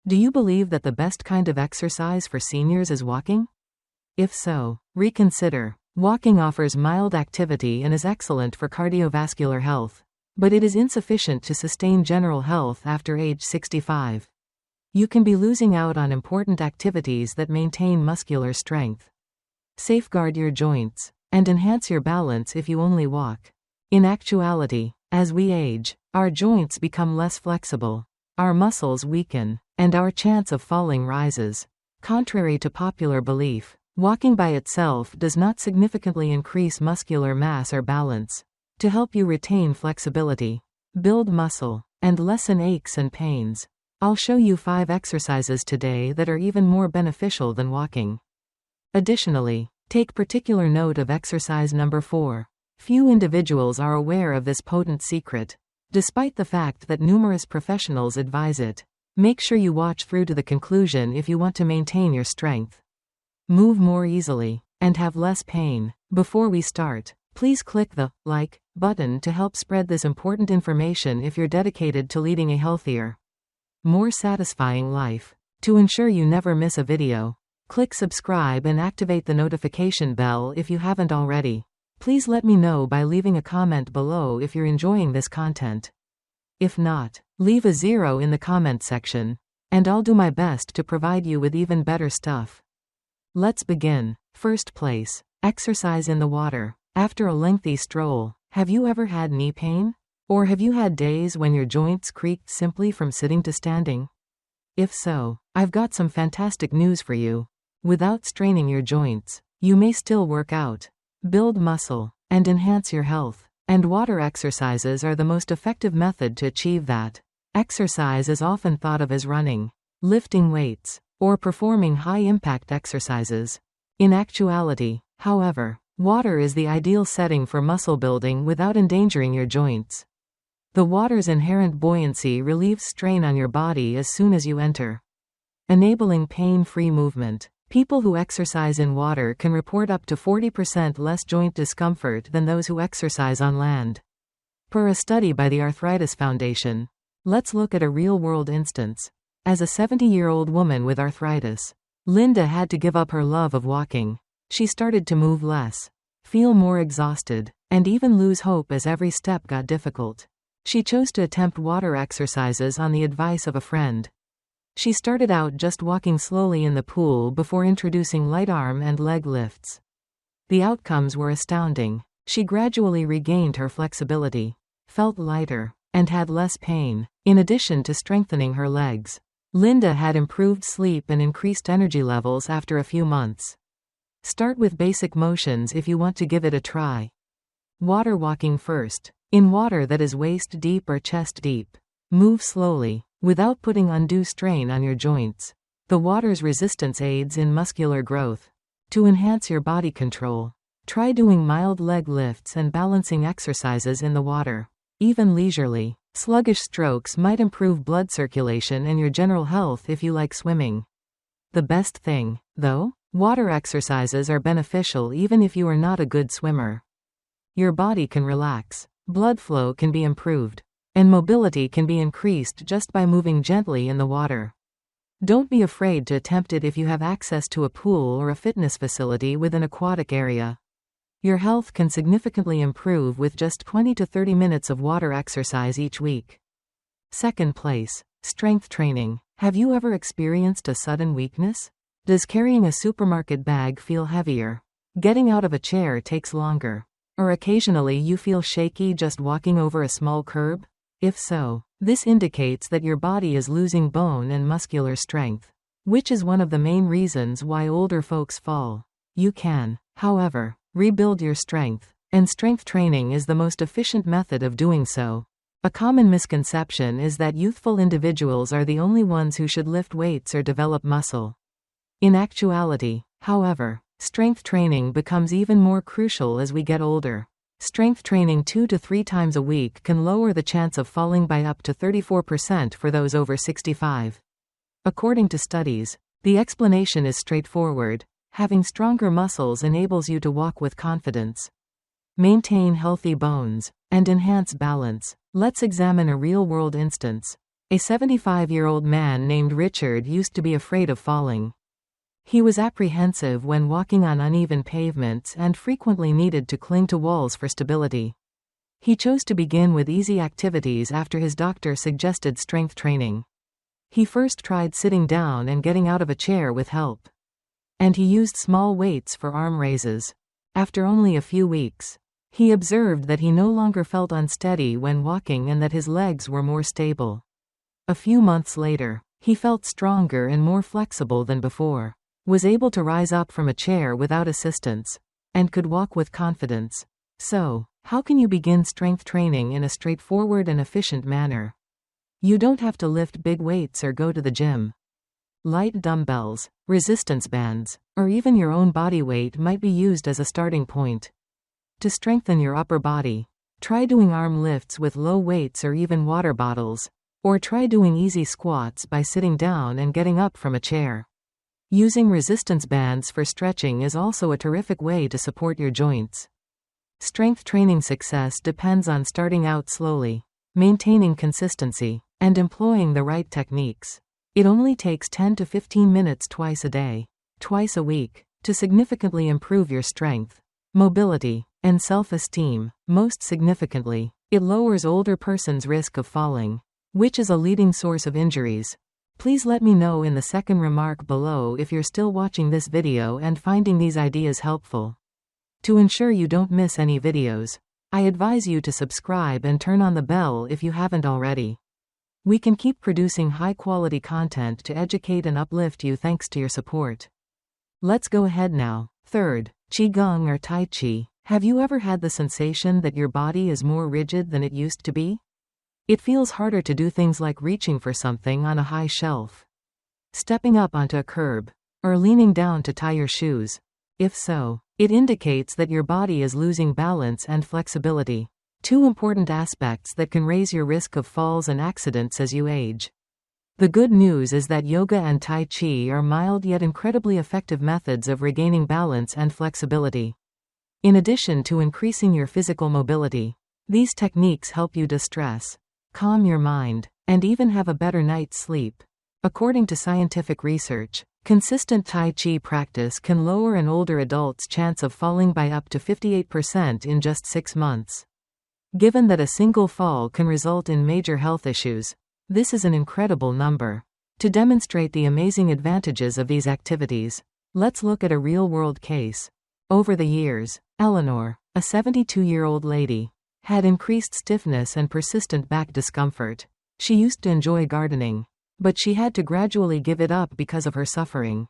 Do you believe that the best kind of exercise for seniors is walking? If so, reconsider. Walking offers mild activity and is excellent for cardiovascular health, but it is insufficient to sustain general health after age 65. You can be losing out on important activities that maintain muscular strength, safeguard your joints, and enhance your balance if you only walk. In actuality, as we age, our joints become less flexible, our muscles weaken, and our chance of falling rises. Contrary to popular belief, walking by itself does not significantly increase muscular mass or balance. To help you retain flexibility, build muscle, and lessen aches and pains, I'll show you 5 exercises today that are even more beneficial than walking. Additionally, take particular note of exercise number 4. Few individuals are aware of this potent secret, despite the fact that numerous professionals advise it. Make sure you watch through to the conclusion if you want to maintain your strength, move more easily, and have less pain. Before we start, please click the like button to help spread this important information if you're dedicated to leading a healthier, more satisfying life. To ensure you never miss a video, click subscribe and activate the notification bell if you haven't already. Please let me know by leaving a comment below if you're enjoying this content. If not, leave a 0 in the comment section, and I'll do my best to provide you with even better stuff. Let's begin. First place, exercise in the water. After a lengthy stroll, have you ever had knee pain? Or have you had days when your joints creaked simply from sitting to standing? If so, I've got some fantastic news for you. Without straining your joints, you may still work out, build muscle, and enhance your health. And water exercises are the most effective method to achieve that. Exercise is often thought of as running, lifting weights, or performing high-impact exercises. In actuality, however, water is the ideal setting for muscle building without endangering your joints. The water's inherent buoyancy relieves strain on your body as soon as you enter, enabling pain-free movement. People who exercise in water can report up to 40% less joint discomfort than those who exercise on land, per a study by the Arthritis Foundation. Let's look at a real-world instance. As a 70-year-old woman with arthritis, Linda had to give up her love of walking. She started to move less, feel more exhausted, and even lose hope as every step got difficult. She chose to attempt water exercises on the advice of a friend. She started out just walking slowly in the pool before introducing light arm and leg lifts. The outcomes were astounding. She gradually regained her flexibility, felt lighter, and had less pain. In addition to strengthening her legs, Linda had improved sleep and increased energy levels after a few months. Start with basic motions if you want to give it a try. Water walking first. In water that is waist deep or chest deep, move slowly, without putting undue strain on your joints. The water's resistance aids in muscular growth. To enhance your body control, try doing mild leg lifts and balancing exercises in the water. Even leisurely, sluggish strokes might improve blood circulation and your general health if you like swimming. The best thing, though, water exercises are beneficial even if you are not a good swimmer. Your body can relax, blood flow can be improved, and mobility can be increased just by moving gently in the water. Don't be afraid to attempt it if you have access to a pool or a fitness facility with an aquatic area. Your health can significantly improve with just 20 to 30 minutes of water exercise each week. Second place, strength training. Have you ever experienced a sudden weakness? Does carrying a supermarket bag feel heavier? Getting out of a chair takes longer? Or occasionally you feel shaky just walking over a small curb? If so, this indicates that your body is losing bone and muscular strength, which is one of the main reasons why older folks fall. You can, however, rebuild your strength, and strength training is the most efficient method of doing so. A common misconception is that youthful individuals are the only ones who should lift weights or develop muscle. In actuality, however, strength training becomes even more crucial as we get older. Strength training 2 to 3 times a week can lower the chance of falling by up to 34% for those over 65. According to studies, the explanation is straightforward. Having stronger muscles enables you to walk with confidence, maintain healthy bones, and enhance balance. Let's examine a real-world instance. A 75-year-old man named Richard used to be afraid of falling. He was apprehensive when walking on uneven pavements and frequently needed to cling to walls for stability. He chose to begin with easy activities after his doctor suggested strength training. He first tried sitting down and getting out of a chair with help. And he used small weights for arm raises. After only a few weeks, he observed that he no longer felt unsteady when walking and that his legs were more stable. A few months later, he felt stronger and more flexible than before, was able to rise up from a chair without assistance, and could walk with confidence. So, how can you begin strength training in a straightforward and efficient manner? You don't have to lift big weights or go to the gym. Light dumbbells, resistance bands, or even your own body weight might be used as a starting point. To strengthen your upper body, try doing arm lifts with low weights or even water bottles, or try doing easy squats by sitting down and getting up from a chair. Using resistance bands for stretching is also a terrific way to support your joints. Strength training success depends on starting out slowly, maintaining consistency, and employing the right techniques. It only takes 10 to 15 minutes twice a day, twice a week, to significantly improve your strength, mobility, and self-esteem. Most significantly, it lowers older persons' risk of falling, which is a leading source of injuries. Please let me know in the second remark below if you're still watching this video and finding these ideas helpful. To ensure you don't miss any videos, I advise you to subscribe and turn on the bell if you haven't already. We can keep producing high-quality content to educate and uplift you thanks to your support. Let's go ahead now. Third, Qigong or Tai Chi. Have you ever had the sensation that your body is more rigid than it used to be? It feels harder to do things like reaching for something on a high shelf, stepping up onto a curb, or leaning down to tie your shoes. If so, it indicates that your body is losing balance and flexibility. Two important aspects that can raise your risk of falls and accidents as you age. The good news is that yoga and Tai Chi are mild yet incredibly effective methods of regaining balance and flexibility. In addition to increasing your physical mobility, these techniques help you distress, calm your mind, and even have a better night's sleep. According to scientific research, consistent Tai Chi practice can lower an older adult's chance of falling by up to 58% in just 6 months. Given that a single fall can result in major health issues, this is an incredible number. To demonstrate the amazing advantages of these activities, let's look at a real-world case. Over the years, Eleanor, a 72-year-old lady, had increased stiffness and persistent back discomfort. She used to enjoy gardening, but she had to gradually give it up because of her suffering.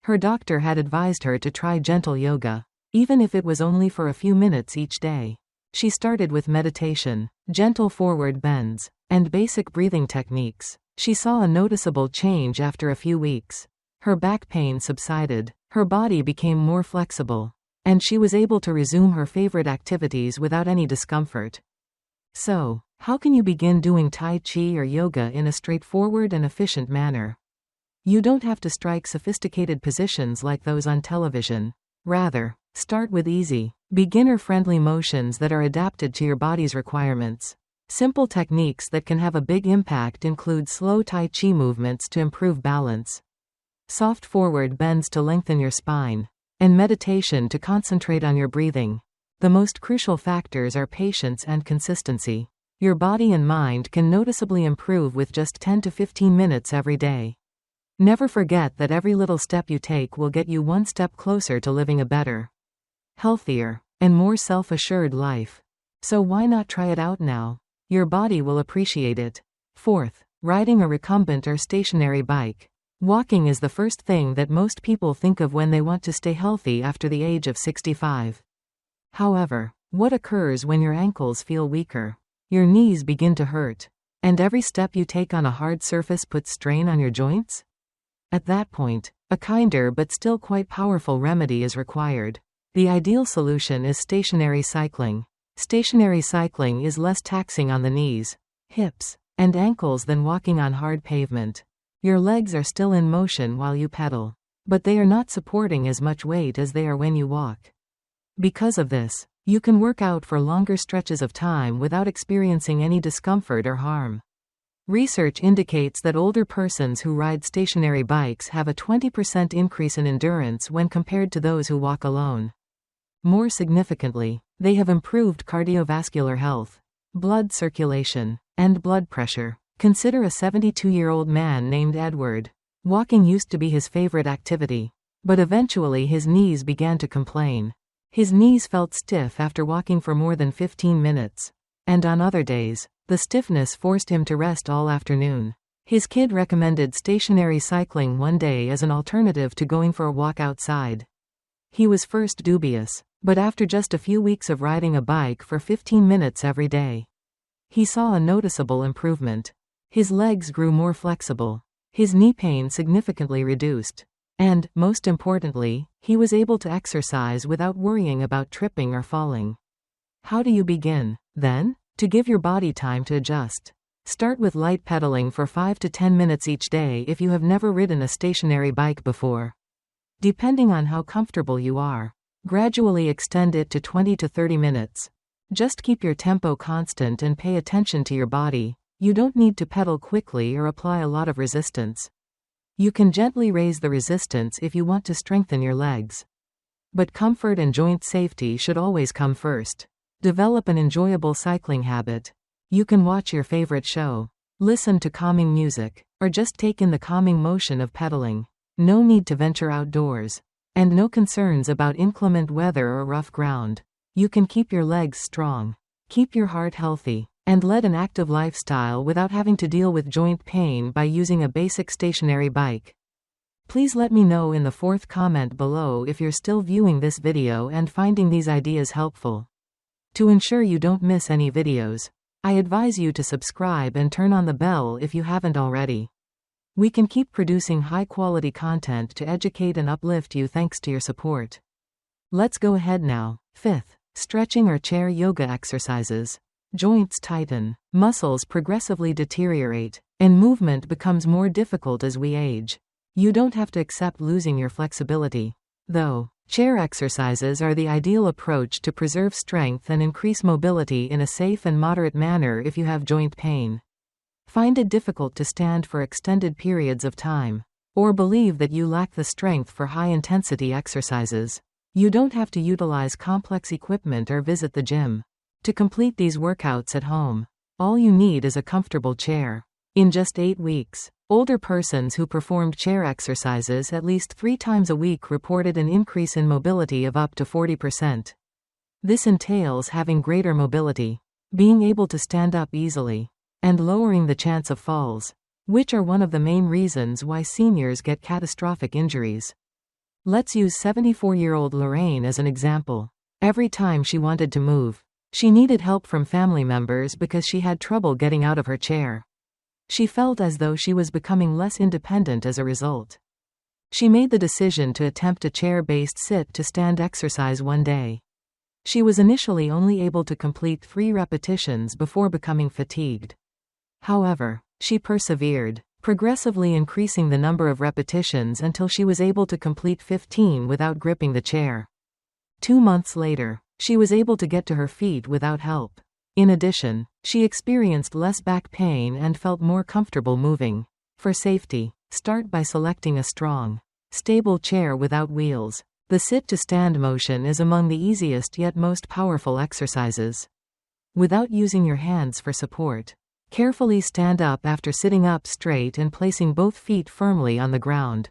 Her doctor had advised her to try gentle yoga, even if it was only for a few minutes each day. She started with meditation, gentle forward bends, and basic breathing techniques. She saw a noticeable change after a few weeks. Her back pain subsided, her body became more flexible, and she was able to resume her favorite activities without any discomfort. So, how can you begin doing Tai Chi or yoga in a straightforward and efficient manner? You don't have to strike sophisticated positions like those on television. Rather, start with easy, beginner-friendly motions that are adapted to your body's requirements. Simple techniques that can have a big impact include slow Tai Chi movements to improve balance, soft forward bends to lengthen your spine, and meditation to concentrate on your breathing. The most crucial factors are patience and consistency. Your body and mind can noticeably improve with just 10 to 15 minutes every day. Never forget that every little step you take will get you one step closer to living a better, healthier, and more self-assured life. So why not try it out now? Your body will appreciate it. Fourth, riding a recumbent or stationary bike. Walking is the first thing that most people think of when they want to stay healthy after the age of 65. However, what occurs when your ankles feel weaker? Your knees begin to hurt, and every step you take on a hard surface puts strain on your joints? At that point, a kinder but still quite powerful remedy is required. The ideal solution is stationary cycling. Stationary cycling is less taxing on the knees, hips, and ankles than walking on hard pavement. Your legs are still in motion while you pedal, but they are not supporting as much weight as they are when you walk. Because of this, you can work out for longer stretches of time without experiencing any discomfort or harm. Research indicates that older persons who ride stationary bikes have a 20% increase in endurance when compared to those who walk alone. More significantly, they have improved cardiovascular health, blood circulation, and blood pressure. Consider a 72-year-old man named Edward. Walking used to be his favorite activity, but eventually his knees began to complain. His knees felt stiff after walking for more than 15 minutes, and on other days, the stiffness forced him to rest all afternoon. His kid recommended stationary cycling one day as an alternative to going for a walk outside. He was first dubious, but after just a few weeks of riding a bike for 15 minutes every day, he saw a noticeable improvement. His legs grew more flexible, his knee pain significantly reduced, and, most importantly, he was able to exercise without worrying about tripping or falling. How do you begin, then? To give your body time to adjust. Start with light pedaling for 5 to 10 minutes each day if you have never ridden a stationary bike before. Depending on how comfortable you are, gradually extend it to 20 to 30 minutes. Just keep your tempo constant and pay attention to your body. You don't need to pedal quickly or apply a lot of resistance. You can gently raise the resistance if you want to strengthen your legs. But comfort and joint safety should always come first. Develop an enjoyable cycling habit. You can watch your favorite show, listen to calming music, or just take in the calming motion of pedaling. No need to venture outdoors, and no concerns about inclement weather or rough ground. You can keep your legs strong, keep your heart healthy, and lead an active lifestyle without having to deal with joint pain by using a basic stationary bike. Please let me know in the fourth comment below if you're still viewing this video and finding these ideas helpful. To ensure you don't miss any videos, I advise you to subscribe and turn on the bell if you haven't already. We can keep producing high-quality content to educate and uplift you thanks to your support. Let's go ahead now. 5th, stretching or chair yoga exercises. Joints tighten, muscles progressively deteriorate, and movement becomes more difficult as we age. You don't have to accept losing your flexibility, though. Chair exercises are the ideal approach to preserve strength and increase mobility in a safe and moderate manner if you have joint pain. Find it difficult to stand for extended periods of time, or believe that you lack the strength for high-intensity exercises. You don't have to utilize complex equipment or visit the gym to complete these workouts at home. All you need is a comfortable chair. In just 8 weeks, older persons who performed chair exercises at least 3 times a week reported an increase in mobility of up to 40%. This entails having greater mobility, being able to stand up easily, and lowering the chance of falls, which are one of the main reasons why seniors get catastrophic injuries. Let's use 74-year-old Lorraine as an example. Every time she wanted to move, she needed help from family members because she had trouble getting out of her chair. She felt as though she was becoming less independent as a result. She made the decision to attempt a chair-based sit-to-stand exercise one day. She was initially only able to complete 3 repetitions before becoming fatigued. However, she persevered, progressively increasing the number of repetitions until she was able to complete 15 without gripping the chair. 2 months later, she was able to get to her feet without help. In addition, she experienced less back pain and felt more comfortable moving. For safety, start by selecting a strong, stable chair without wheels. The sit-to-stand motion is among the easiest yet most powerful exercises. Without using your hands for support, carefully stand up after sitting up straight and placing both feet firmly on the ground.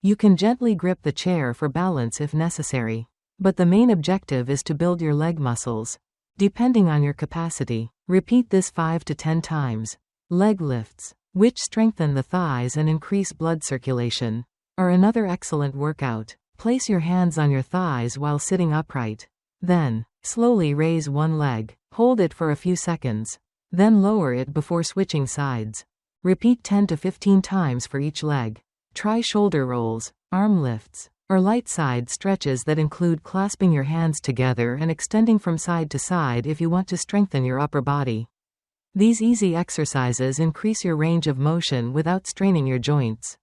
You can gently grip the chair for balance if necessary, but the main objective is to build your leg muscles. Depending on your capacity, repeat this 5 to 10 times. Leg lifts, which strengthen the thighs and increase blood circulation, are another excellent workout. Place your hands on your thighs while sitting upright. Then, slowly raise one leg. Hold it for a few seconds. Then lower it before switching sides. Repeat 10 to 15 times for each leg. Try shoulder rolls, arm lifts, or light side stretches that include clasping your hands together and extending from side to side if you want to strengthen your upper body. These easy exercises increase your range of motion without straining your joints.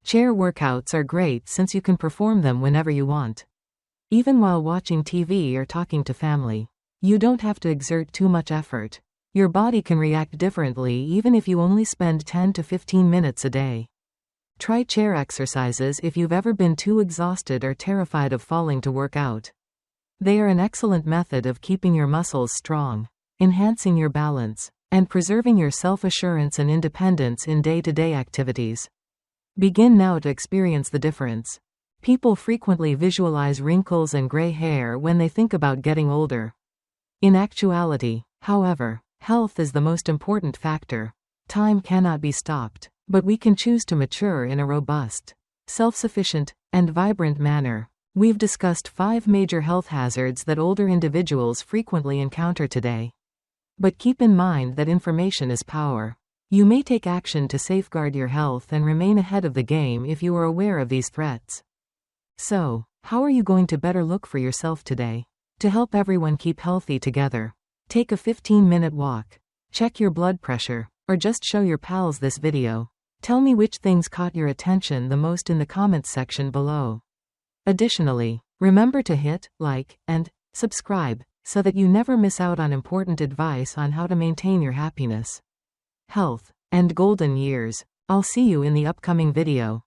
Chair workouts are great since you can perform them whenever you want. Even while watching TV or talking to family, you don't have to exert too much effort. Your body can react differently even if you only spend 10 to 15 minutes a day. Try chair exercises if you've ever been too exhausted or terrified of falling to work out. They are an excellent method of keeping your muscles strong, enhancing your balance, and preserving your self-assurance and independence in day-to-day activities. Begin now to experience the difference. People frequently visualize wrinkles and gray hair when they think about getting older. In actuality, however, health is the most important factor. Time cannot be stopped, but we can choose to mature in a robust, self-sufficient, and vibrant manner. We've discussed 5 major health hazards that older individuals frequently encounter today. But keep in mind that information is power. You may take action to safeguard your health and remain ahead of the game if you are aware of these threats. So, how are you going to better look for yourself today? To help everyone keep healthy together, take a 15-minute walk, check your blood pressure, or just show your pals this video. Tell me which things caught your attention the most in the comments section below. Additionally, remember to hit like and subscribe so that you never miss out on important advice on how to maintain your happiness, health, and golden years. I'll see you in the upcoming video.